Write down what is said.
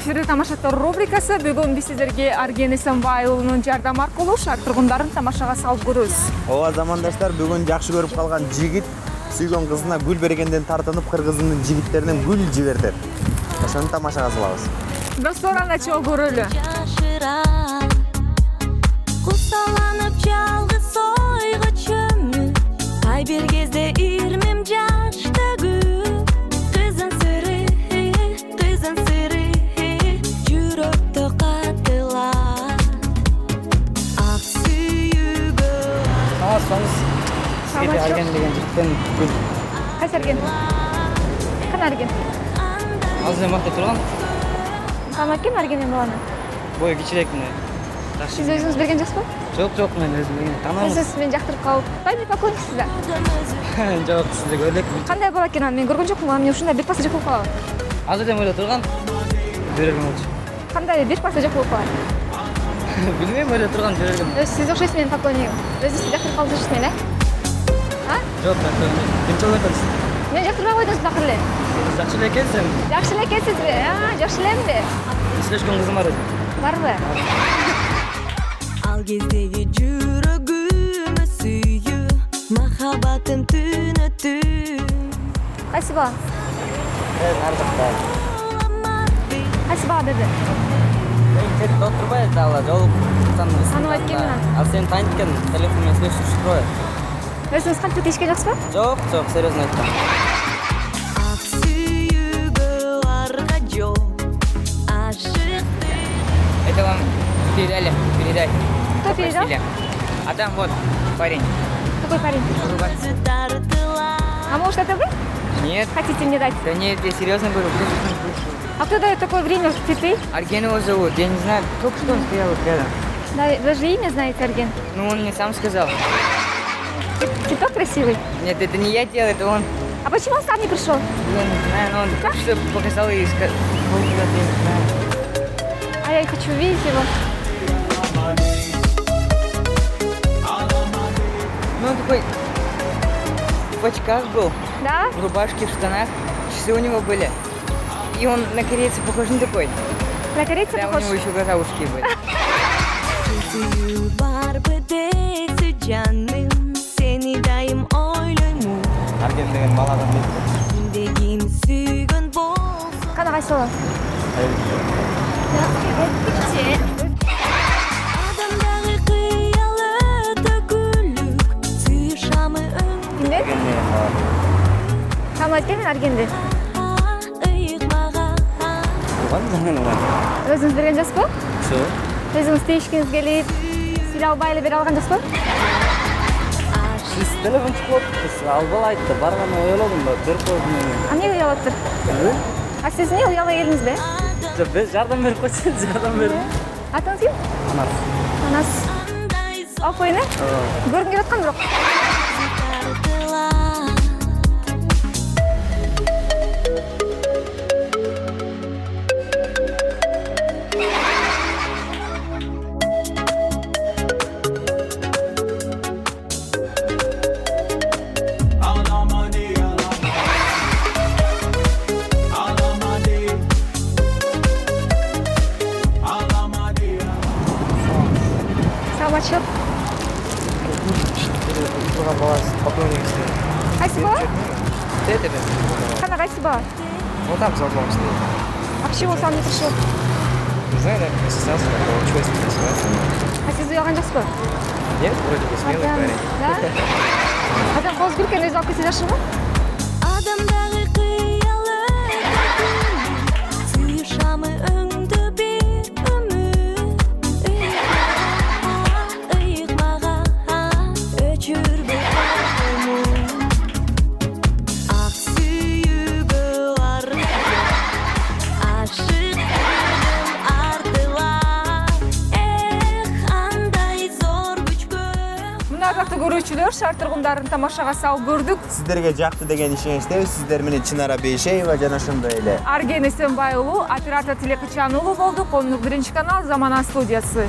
Эфирде тамашаттар рубрикасы. Бүгүн биз сиздерге Арген Эсенбай уулунун жардамы аркылуу шаар тургундарын тамашага салып көрөбүз. Ооба замандаштар, бүгүн жакшы көрүп калган жигит сүйгөн кызына гүл бергенден тартынып кыргыздын жигиттерине гүл жиберди. Ошону тамашага салабыз. Достор, анда чогуу көрөлү. Кусаланып жалгыз ойго чөмүп, кай бир кезде ирмем жаштагы. Кызын сыры, жүрөктө катылат. Ак сүйүүгө. Саламатсыз. Сизге Арген деген жигиттен гүл. Кайсы Арген? Кана Арген? Азыр мактап турган. Саламат ким Арген баланы? Бою кичирээк мына. Сиз өзүңүз берген жаксызбы? Жок, мен өзүм берген. Танамын. Сиз мени жактырып калып, кайсы поклонниктсиз да? Жок, сизге өлек. Кандай бала экен аны мен көргөн жокмун, аны ушундай бир пасы жок болуп калабы. Азыр да ойлоп турган. Берген болчу. Кандай бир пасы жок болуп калат? Билбейм, ойлоп турган берген. Сиз окшойсуз менин поклоннигим. Өзүңүздү жактырып калып жүрсүз мени, а? Жок, кимче ойлойсуз? Мен жактырбай койдуңуз акыр эле. Жакшы эле экенсиң. Жакшы эле экенсизби? Жакшы элемби? Сүйлөшкөн кызым бар өзү. Барбы? Ал кездеги жүрөгүмө сүйүү, махаббатым түнөтүү. Кайсы бала? Ардыкта. Кайсы бала деди? Сен отурбай дагы жолуп таныбыз. Тааныбайт экенмин аны. Ал сени тааныйт экен, телефон менен сүйлөшүп турбайбы? Өзүңүз кантип тийишкен жоксузбу? Жок, серьезно айттым. Ак сүйүүгө арга жол. Ашык. Это вам передали. Кто передал? А там вот парень. Какой парень? А может это вы? Нет. Хотите мне дать? Да нет, я серьезно говорю. А кто дает такое время в цветы? Арген его зовут, я не знаю, только что он стоял вот рядом. Да, вы же имя знаете, Арген? Ну, он мне сам сказал. Цветок красивый. Нет, это не я делал, это он. А почему он сам не пришел? Я не знаю, но он только что показал и сказал, я не знаю. А я и хочу видеть его. Ну, он такой в очках был, Да? в рубашке, в штанах, часы у него были. И он на корейца похож, не такой. На корейца Да, похож? у него еще глаза узкие были. Арген деген баладан Кана кайсы бала? Кимден? Саламат келин Аргенди. Өзүңүз берген жоксузбу? Өзүңүз тийишкиңиз келип, силе албай эле бере алган жоксузбу? Сиз телефон чыгып атыптыр, албай айтты, барганда ойлодум да, берип койдум мен. А эмне уялаптыр? А сиз эмне уялбай келдиңизби? Без жардам берип койсоң, жардам бердим. Атыңыз ким? Анас. Анас. Опой эле? Көргүм келип аткан бирок. Саламатчылык. Турган баласы, поклонниктер. Кайсы бала? Тетер. Кана кайсы бала? Вот там за углом стоит. А почему сам не пришел? Не знаю, наверное, постеснялся, как-то училась стесняться. А сиз уялган жоксузбу? Нет, вроде бы смелый парень. Да? Адам кооз күркөн өзү алып келсе жакшымы? Адамдагы кыялык сүйшамы өңдө бир үмүт. Ыйыкмага өчүрбө ак сүйүүгө арга ашык артылар. Андай зор күчкө. Мына аркакты көрүүчүлөр, шаар тургундарын тамашага салып көрдүк. Сиздерге жакты деген ишеничтебиз. Сиздер менен Чынара Бейшеева жана ошондой эле Арген Эсенбай уулу, оператор Тилекычан уулу болду. Коомдук биринчи канал Замана студиясы.